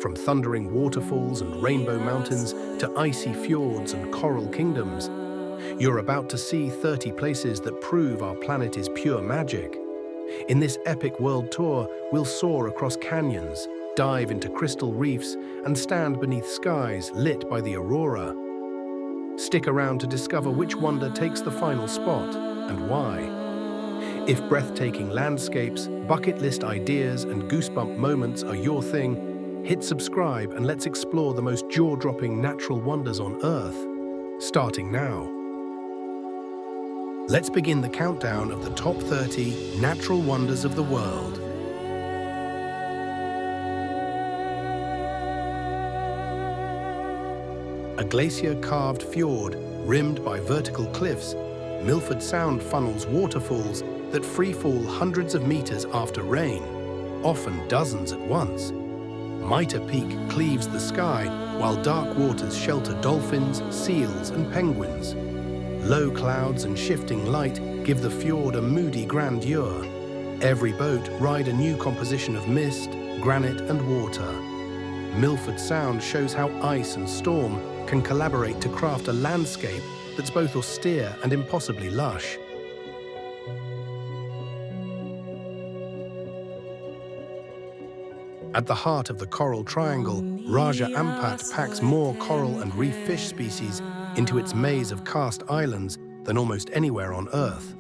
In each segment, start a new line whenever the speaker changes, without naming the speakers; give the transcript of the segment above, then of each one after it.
From thundering waterfalls and rainbow mountains to icy fjords and coral kingdoms, you're about to see 30 places that prove our planet is pure magic. In this epic world tour, we'll soar across canyons, dive into crystal reefs, and stand beneath skies lit by the aurora. Stick around to discover which wonder takes the final spot and why. If breathtaking landscapes, bucket list ideas, and goosebump moments are your thing, hit subscribe and let's explore the most jaw-dropping natural wonders on Earth, starting now. Let's begin the countdown of the top 30 natural wonders of the world. A glacier-carved fjord rimmed by vertical cliffs, Milford Sound funnels waterfalls that freefall hundreds of meters after rain, often dozens at once. Mitre Peak cleaves the sky, while dark waters shelter dolphins, seals, and penguins. Low clouds and shifting light give the fjord a moody grandeur. Every boat rides a new composition of mist, granite, and water. Milford Sound shows how ice and storm can collaborate to craft a landscape that's both austere and impossibly lush. At the heart of the Coral Triangle, Raja Ampat packs more coral and reef fish species into its maze of karst islands than almost anywhere on Earth.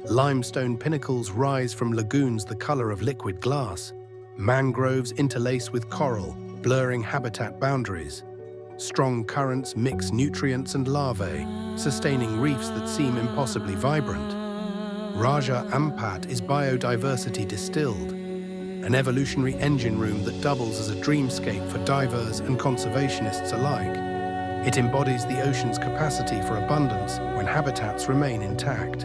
Limestone pinnacles rise from lagoons the color of liquid glass. Mangroves interlace with coral, blurring habitat boundaries. Strong currents mix nutrients and larvae, sustaining reefs that seem impossibly vibrant. Raja Ampat is biodiversity distilled, an evolutionary engine room that doubles as a dreamscape for divers and conservationists alike. It embodies the ocean's capacity for abundance when habitats remain intact.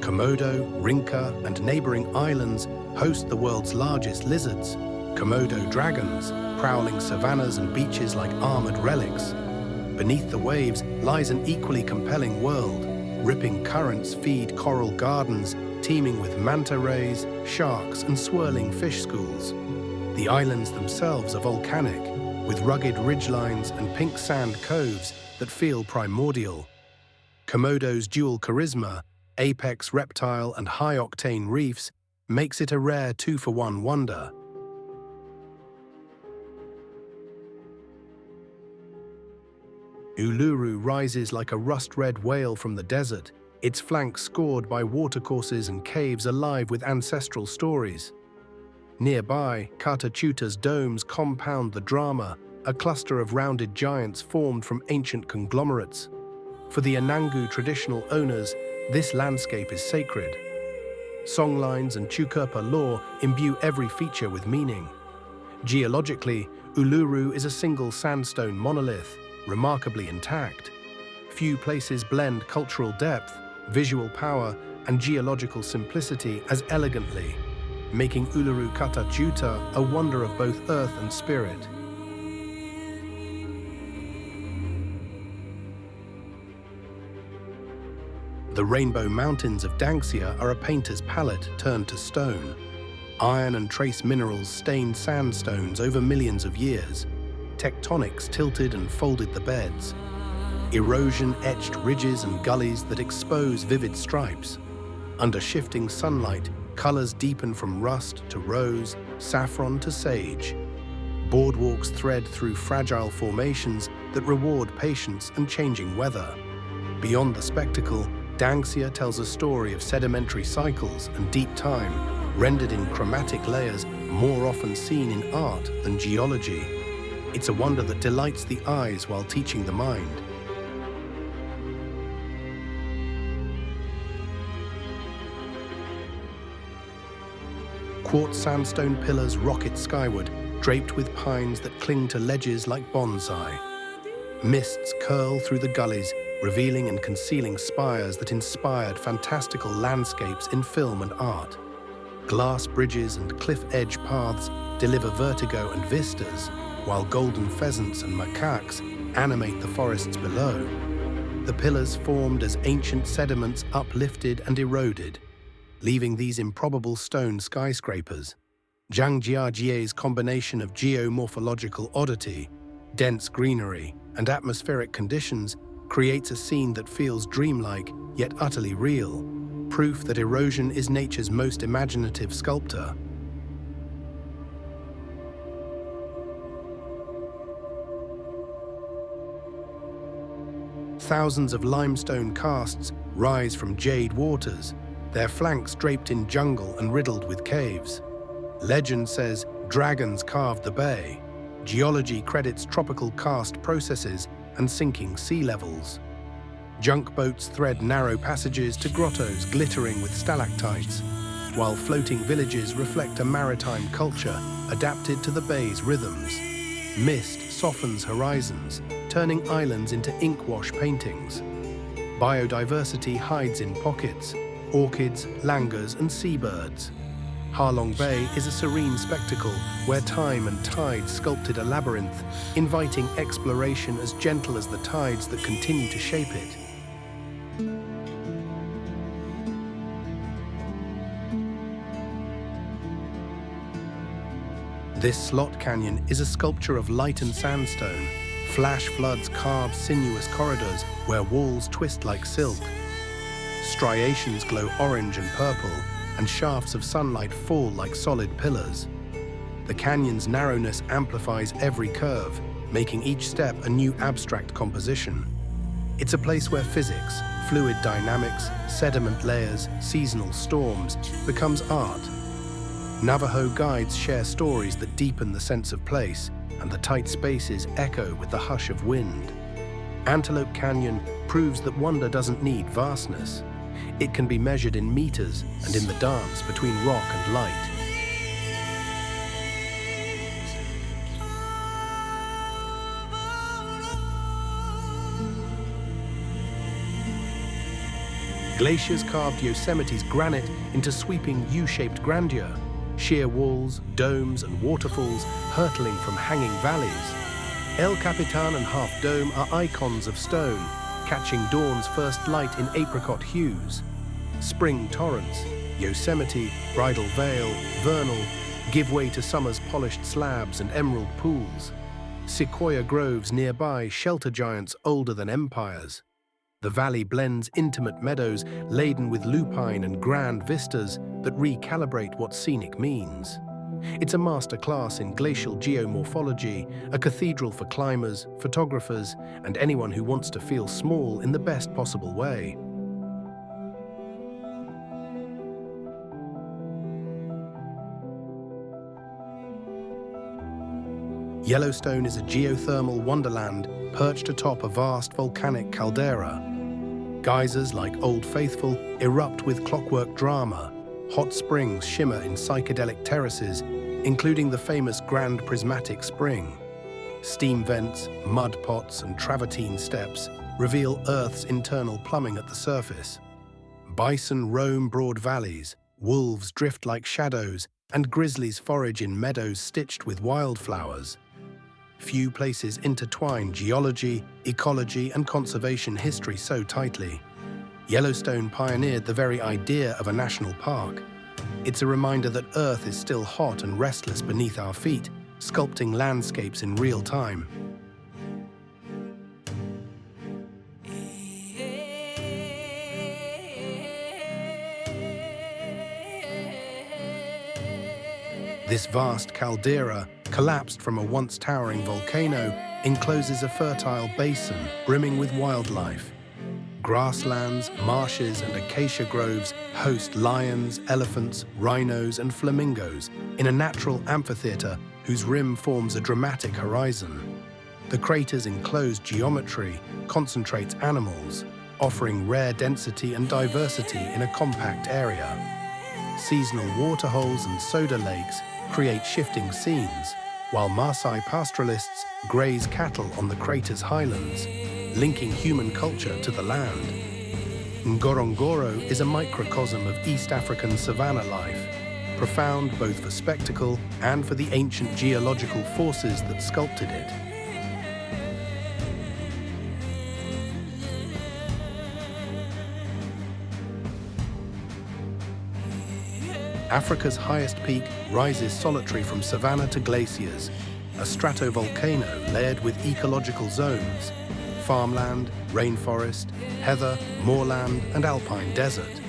Komodo, Rinca, and neighboring islands host the world's largest lizards, Komodo dragons, prowling savannas and beaches like armored relics. Beneath the waves lies an equally compelling world. Ripping currents feed coral gardens, teeming with manta rays, sharks, and swirling fish schools. The islands themselves are volcanic, with rugged ridgelines and pink sand coves that feel primordial. Komodo's dual charisma, apex reptile and high-octane reefs, makes it a rare two-for-one wonder. Uluru rises like a rust-red whale from the desert, its flanks scored by watercourses and caves alive with ancestral stories. Nearby, Kata Tjuta's domes compound the drama, a cluster of rounded giants formed from ancient conglomerates. For the Anangu traditional owners, this landscape is sacred. Songlines and Chukurpa lore imbue every feature with meaning. Geologically, Uluru is a single sandstone monolith, remarkably intact. Few places blend cultural depth, visual power, and geological simplicity as elegantly, making Uluru-Kata Tjuta a wonder of both earth and spirit. The Rainbow Mountains of Danxia are a painter's palette turned to stone. Iron and trace minerals stained sandstones over millions of years. Tectonics tilted and folded the beds. Erosion etched ridges and gullies that expose vivid stripes. Under shifting sunlight, colors deepen from rust to rose, saffron to sage. Boardwalks thread through fragile formations that reward patience and changing weather. Beyond the spectacle, Danxia tells a story of sedimentary cycles and deep time, rendered in chromatic layers more often seen in art than geology. It's a wonder that delights the eyes while teaching the mind. Quartz sandstone pillars rocket skyward, draped with pines that cling to ledges like bonsai. Mists curl through the gullies, revealing and concealing spires that inspired fantastical landscapes in film and art. Glass bridges and cliff-edge paths deliver vertigo and vistas, while golden pheasants and macaques animate the forests below. The pillars formed as ancient sediments uplifted and eroded. leaving these improbable stone skyscrapers. Zhangjiajie's combination of geomorphological oddity, dense greenery, and atmospheric conditions creates a scene that feels dreamlike yet utterly real, proof that erosion is nature's most imaginative sculptor. Thousands of limestone casts rise from jade waters, their flanks draped in jungle and riddled with caves. Legend says dragons carved the bay. Geology credits tropical karst processes and sinking sea levels. Junk boats thread narrow passages to grottos glittering with stalactites, while floating villages reflect a maritime culture adapted to the bay's rhythms. Mist softens horizons, turning islands into ink-wash paintings. Biodiversity hides in pockets, orchids, langurs, and seabirds. Halong Bay is a serene spectacle where time and tide sculpted a labyrinth, inviting exploration as gentle as the tides that continue to shape it. This slot canyon is a sculpture of light and sandstone. Flash floods carve sinuous corridors where walls twist like silk. Striations glow orange and purple, and shafts of sunlight fall like solid pillars. The canyon's narrowness amplifies every curve, making each step a new abstract composition. It's a place where physics, fluid dynamics, sediment layers, seasonal storms becomes art. Navajo guides share stories that deepen the sense of place, and the tight spaces echo with the hush of wind. Antelope Canyon proves that wonder doesn't need vastness. It can be measured in meters and in the dance between rock and light. Glaciers carved Yosemite's granite into sweeping U-shaped grandeur. Sheer walls, domes, and waterfalls hurtling from hanging valleys. El Capitan and Half Dome are icons of stone, catching dawn's first light in apricot hues. Spring torrents, Yosemite, Bridal Veil, Vernal, give way to summer's polished slabs and emerald pools. Sequoia groves nearby shelter giants older than empires. The valley blends intimate meadows laden with lupine and grand vistas that recalibrate what scenic means. It's a masterclass in glacial geomorphology, a cathedral for climbers, photographers, and anyone who wants to feel small in the best possible way. Yellowstone is a geothermal wonderland perched atop a vast volcanic caldera. Geysers like Old Faithful erupt with clockwork drama. Hot springs shimmer in psychedelic terraces, including the famous Grand Prismatic Spring. Steam vents, mud pots, and travertine steps reveal Earth's internal plumbing at the surface. Bison roam broad valleys, wolves drift like shadows, and grizzlies forage in meadows stitched with wildflowers. Few places intertwine geology, ecology, and conservation history so tightly. Yellowstone pioneered the very idea of a national park. It's a reminder that Earth is still hot and restless beneath our feet, sculpting landscapes in real time. This vast caldera, collapsed from a once towering volcano, encloses a fertile basin brimming with wildlife. Grasslands, marshes, and acacia groves host lions, elephants, rhinos, and flamingos in a natural amphitheater whose rim forms a dramatic horizon. The crater's enclosed geometry concentrates animals, offering rare density and diversity in a compact area. Seasonal waterholes and soda lakes create shifting scenes, while Maasai pastoralists graze cattle on the crater's highlands, linking human culture to the land. Ngorongoro is a microcosm of East African savanna life, profound both for spectacle and for the ancient geological forces that sculpted it. Africa's highest peak rises solitary from savanna to glaciers, a stratovolcano layered with ecological zones: farmland, rainforest, heather, moorland, and alpine desert.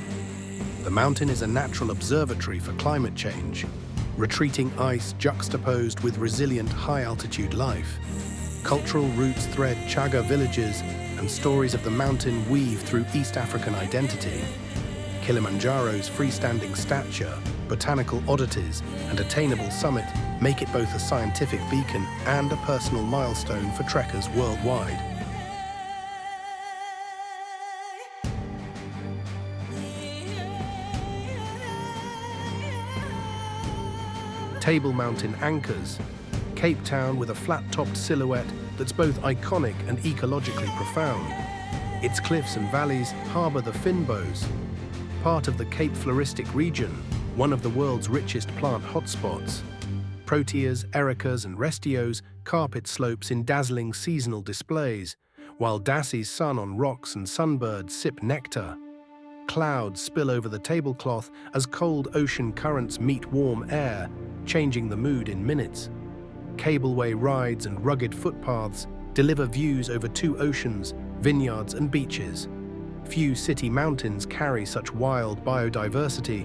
The mountain is a natural observatory for climate change, retreating ice juxtaposed with resilient high-altitude life. Cultural roots thread Chaga villages, and stories of the mountain weave through East African identity. Kilimanjaro's freestanding stature, botanical oddities, and attainable summit make it both a scientific beacon and a personal milestone for trekkers worldwide. Table Mountain anchors Cape Town with a flat-topped silhouette that's both iconic and ecologically profound. Its cliffs and valleys harbour the finbows, part of the Cape Floristic region, one of the world's richest plant hotspots. Proteas, ericas and restios carpet slopes in dazzling seasonal displays, while dassies sun on rocks and sunbirds sip nectar. Clouds spill over the tablecloth as cold ocean currents meet warm air, changing the mood in minutes. Cableway rides and rugged footpaths deliver views over two oceans, vineyards and beaches. Few city mountains carry such wild biodiversity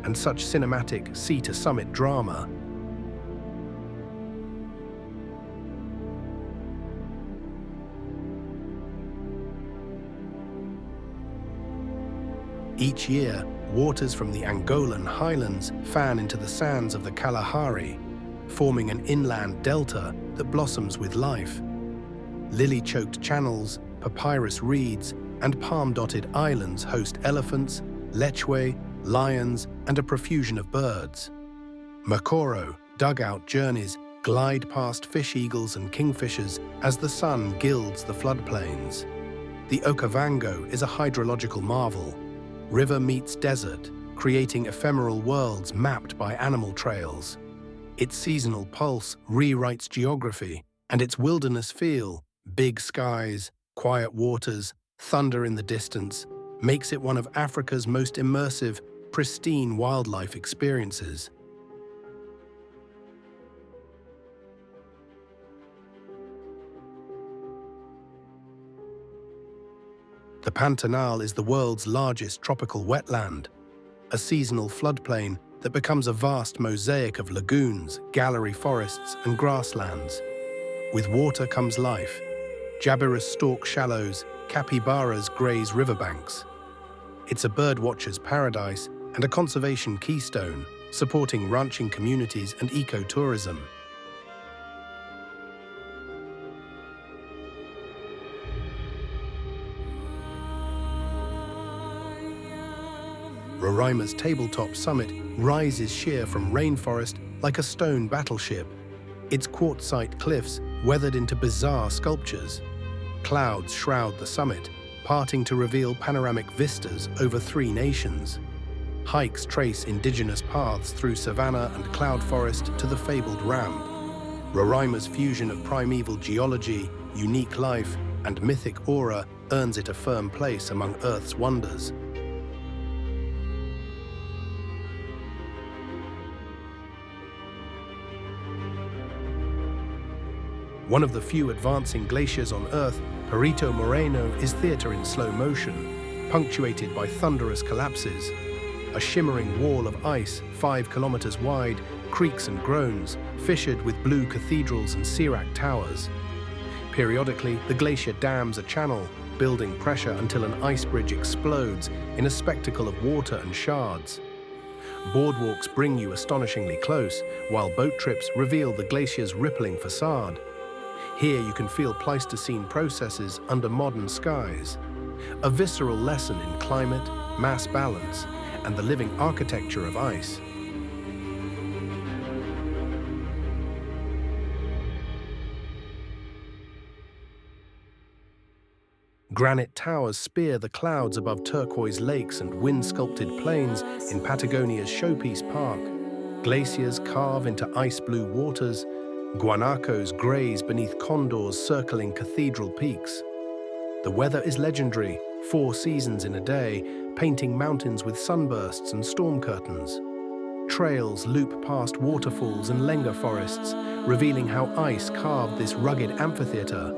and such cinematic sea-to-summit drama. Each year, waters from the Angolan Highlands fan into the sands of the Kalahari, forming an inland delta that blossoms with life. Lily-choked channels, papyrus reeds, and palm-dotted islands host elephants, lechwe, lions, and a profusion of birds. Makoro dugout journeys glide past fish eagles and kingfishers as the sun gilds the floodplains. The Okavango is a hydrological marvel. River meets desert, creating ephemeral worlds mapped by animal trails. Its seasonal pulse rewrites geography, and its wilderness feel, big skies, quiet waters, thunder in the distance, makes it one of Africa's most immersive, pristine wildlife experiences. The Pantanal is the world's largest tropical wetland, a seasonal floodplain that becomes a vast mosaic of lagoons, gallery forests, and grasslands. With water comes life. Jabiru stalk shallows, capybaras graze riverbanks. It's a birdwatcher's paradise and a conservation keystone, supporting ranching communities and ecotourism. Roraima's tabletop summit rises sheer from rainforest like a stone battleship, its quartzite cliffs weathered into bizarre sculptures. Clouds shroud the summit, parting to reveal panoramic vistas over 3 nations. Hikes trace indigenous paths through savanna and cloud forest to the fabled ramp. Roraima's fusion of primeval geology, unique life, and mythic aura earns it a firm place among Earth's wonders. One of the few advancing glaciers on Earth, Perito Moreno is theater in slow motion, punctuated by thunderous collapses. A shimmering wall of ice, 5 kilometers wide, creaks and groans, fissured with blue cathedrals and Sirac towers. Periodically, the glacier dams a channel, building pressure until an ice bridge explodes in a spectacle of water and shards. Boardwalks bring you astonishingly close, while boat trips reveal the glacier's rippling facade. Here you can feel Pleistocene processes under modern skies. A visceral lesson in climate, mass balance, and the living architecture of ice. Granite towers spear the clouds above turquoise lakes and wind-sculpted plains in Patagonia's Showpiece Park. Glaciers carve into ice-blue waters. Guanacos graze beneath condors circling cathedral peaks. The weather is legendary, 4 seasons in a day, painting mountains with sunbursts and storm curtains. Trails loop past waterfalls and lenga forests, revealing how ice carved this rugged amphitheater.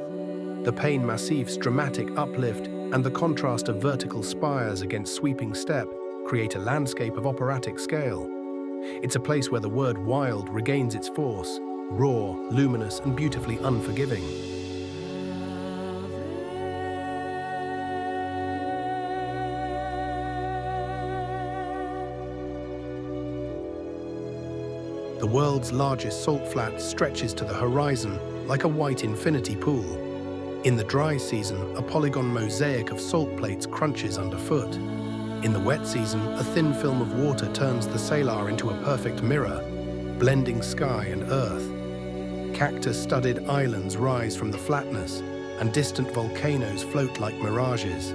The Paine Massif's dramatic uplift and the contrast of vertical spires against sweeping steppe create a landscape of operatic scale. It's a place where the word wild regains its force, raw, luminous, and beautifully unforgiving. The world's largest salt flat stretches to the horizon like a white infinity pool. In the dry season, a polygon mosaic of salt plates crunches underfoot. In the wet season, a thin film of water turns the salar into a perfect mirror, blending sky and earth. Cactus-studded islands rise from the flatness, and distant volcanoes float like mirages.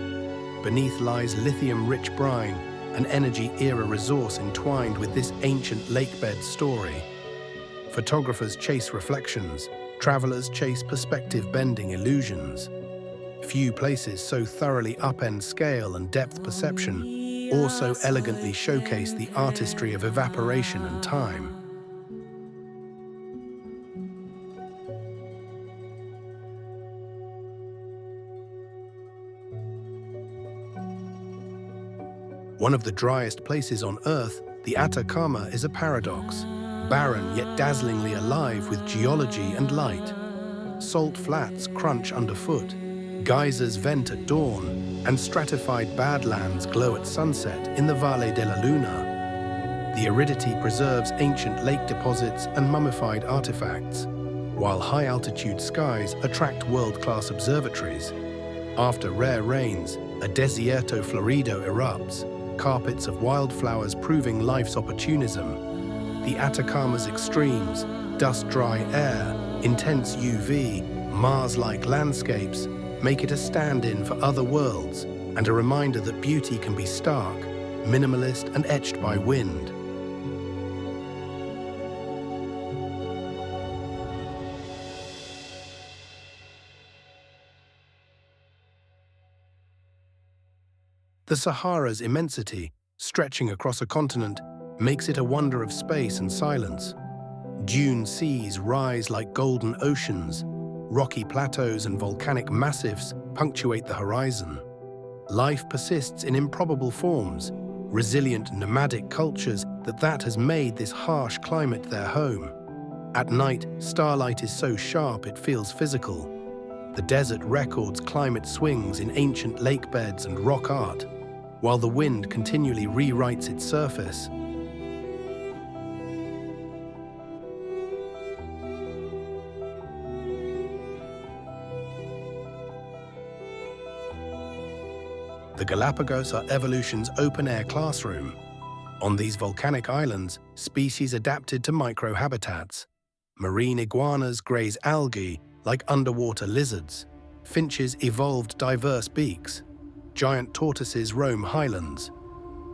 Beneath lies lithium-rich brine, an energy-era resource entwined with this ancient lakebed story. Photographers chase reflections, travelers chase perspective-bending illusions. Few places so thoroughly upend scale and depth perception, or so elegantly showcase the artistry of evaporation and time. One of the driest places on Earth, the Atacama is a paradox, barren yet dazzlingly alive with geology and light. Salt flats crunch underfoot, geysers vent at dawn, and stratified badlands glow at sunset in the Valle de la Luna. The aridity preserves ancient lake deposits and mummified artifacts, while high-altitude skies attract world-class observatories. After rare rains, a desierto florido erupts, carpets of wildflowers proving life's opportunism. The Atacama's extremes, dust-dry air, intense UV, Mars-like landscapes, make it a stand-in for other worlds and a reminder that beauty can be stark, minimalist, and etched by wind. The Sahara's immensity, stretching across a continent, makes it a wonder of space and silence. Dune seas rise like golden oceans. Rocky plateaus and volcanic massifs punctuate the horizon. Life persists in improbable forms, resilient nomadic cultures that has made this harsh climate their home. At night, starlight is so sharp it feels physical. The desert records climate swings in ancient lake beds and rock art, while the wind continually rewrites its surface. The Galapagos are evolution's open-air classroom. On these volcanic islands, species adapted to microhabitats. Marine iguanas graze algae like underwater lizards. Finches evolved diverse beaks. Giant tortoises roam highlands.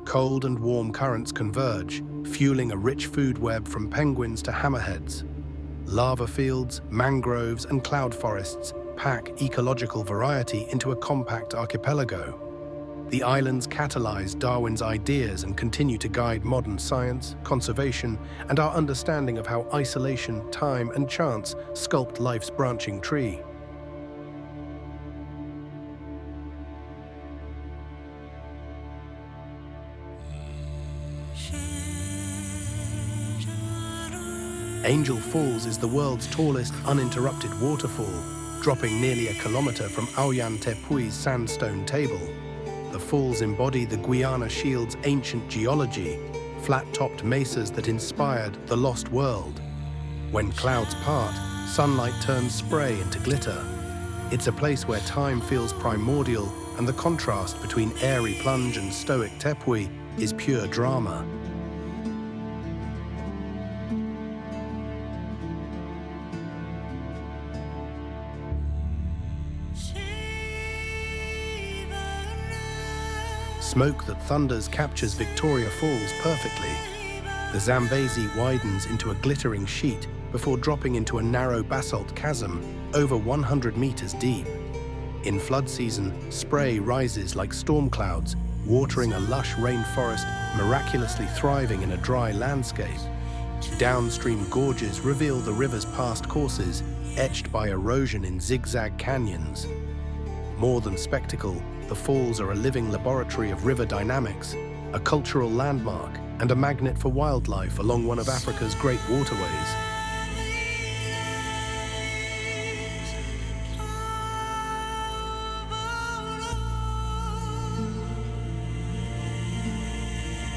Cold and warm currents converge, fueling a rich food web from penguins to hammerheads. Lava fields, mangroves, and cloud forests pack ecological variety into a compact archipelago. The islands catalyze Darwin's ideas and continue to guide modern science, conservation, and our understanding of how isolation, time, and chance sculpt life's branching tree. Angel Falls is the world's tallest uninterrupted waterfall, dropping nearly a kilometer from Oyan Tepui's sandstone table. The falls embody the Guiana Shield's ancient geology, flat-topped mesas that inspired the lost world. When clouds part, sunlight turns spray into glitter. It's a place where time feels primordial, and the contrast between airy plunge and stoic Tepui is pure drama. Smoke that thunders captures Victoria Falls perfectly. The Zambezi widens into a glittering sheet before dropping into a narrow basalt chasm over 100 meters deep. In flood season, spray rises like storm clouds, watering a lush rainforest miraculously thriving in a dry landscape. Downstream gorges reveal the river's past courses, etched by erosion in zigzag canyons. More than spectacle, the falls are a living laboratory of river dynamics, a cultural landmark, and a magnet for wildlife along one of Africa's great waterways.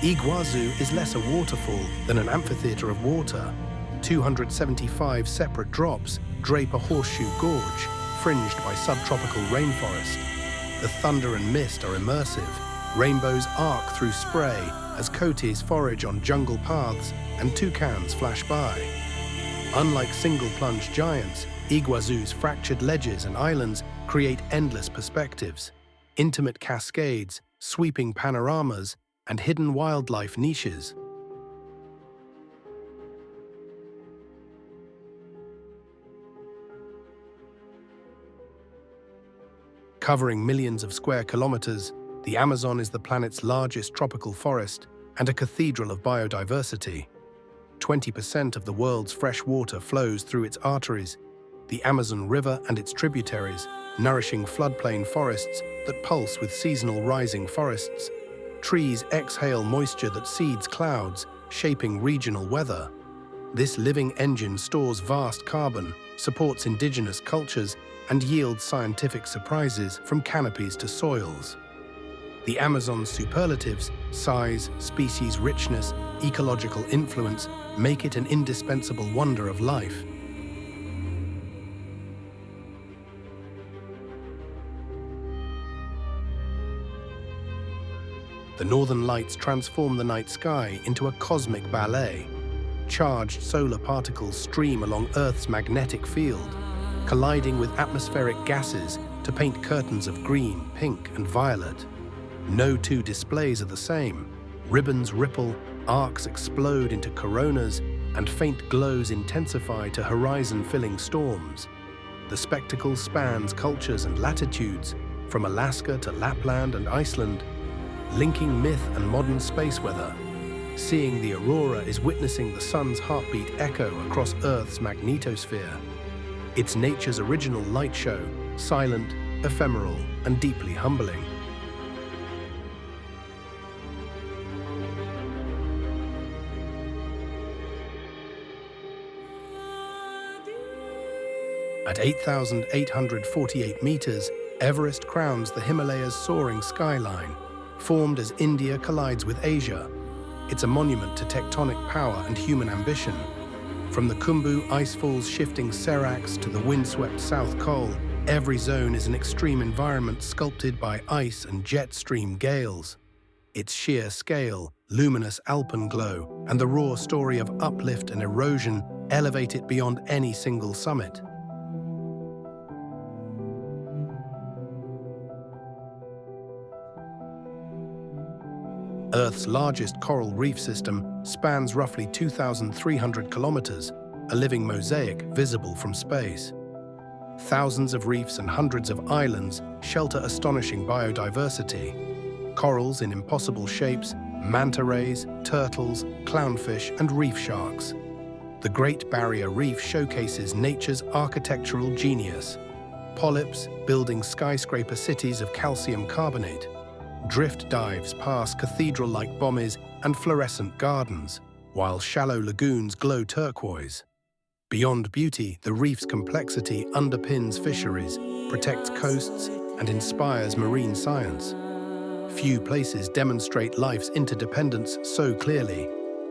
Iguazu is less a waterfall than an amphitheater of water. 275 separate drops drape a horseshoe gorge, fringed by subtropical rainforest. The thunder and mist are immersive. Rainbows arc through spray as coatis forage on jungle paths and toucans flash by. Unlike single-plunge giants, Iguazu's fractured ledges and islands create endless perspectives, intimate cascades, sweeping panoramas, and hidden wildlife niches. Covering millions of square kilometers, the Amazon is the planet's largest tropical forest and a cathedral of biodiversity. 20% of the world's fresh water flows through its arteries, the Amazon River and its tributaries, nourishing floodplain forests that pulse with seasonal rising forests. Trees exhale moisture that seeds clouds, shaping regional weather. This living engine stores vast carbon, supports indigenous cultures, and yields scientific surprises from canopies to soils. The Amazon's superlatives, size, species richness, ecological influence, make it an indispensable wonder of life. The northern lights transform the night sky into a cosmic ballet. Charged solar particles stream along Earth's magnetic field, colliding with atmospheric gases to paint curtains of green, pink, and violet. No two displays are the same. Ribbons ripple, arcs explode into coronas, and faint glows intensify to horizon-filling storms. The spectacle spans cultures and latitudes, from Alaska to Lapland and Iceland, linking myth and modern space weather. Seeing the aurora is witnessing the sun's heartbeat echo across Earth's magnetosphere. It's nature's original light show, silent, ephemeral, and deeply humbling. At 8,848 meters, Everest crowns the Himalayas' soaring skyline, formed as India collides with Asia. It's a monument to tectonic power and human ambition. From the Khumbu icefall's shifting seracs to the windswept South Col, every zone is an extreme environment sculpted by ice and jet stream gales. Its sheer scale, luminous alpenglow, and the raw story of uplift and erosion elevate it beyond any single summit. Earth's largest coral reef system spans roughly 2,300 kilometers, a living mosaic visible from space. Thousands of reefs and hundreds of islands shelter astonishing biodiversity. Corals in impossible shapes, manta rays, turtles, clownfish, and reef sharks. The Great Barrier Reef showcases nature's architectural genius. Polyps building skyscraper cities of calcium carbonate. Drift dives pass cathedral-like bommies and fluorescent gardens, while shallow lagoons glow turquoise. Beyond beauty, the reef's complexity underpins fisheries, protects coasts, and inspires marine science. Few places demonstrate life's interdependence so clearly.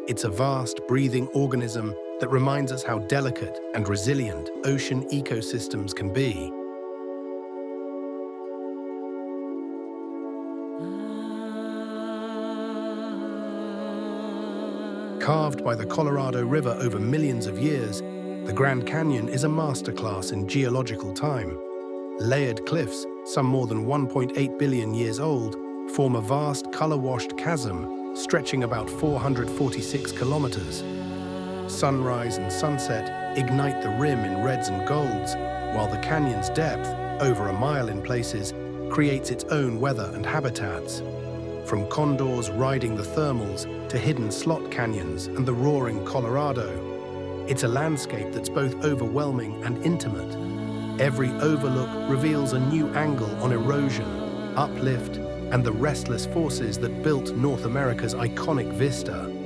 It's a vast, breathing organism that reminds us how delicate and resilient ocean ecosystems can be. Carved by the Colorado River over millions of years, the Grand Canyon is a masterclass in geological time. Layered cliffs, some more than 1.8 billion years old, form a vast color-washed chasm stretching about 446 kilometers. Sunrise and sunset ignite the rim in reds and golds, while the canyon's depth, over a mile in places, creates its own weather and habitats. From condors riding the thermals to hidden slot canyons and the roaring Colorado, it's a landscape that's both overwhelming and intimate. Every overlook reveals a new angle on erosion, uplift, and the restless forces that built North America's iconic vista.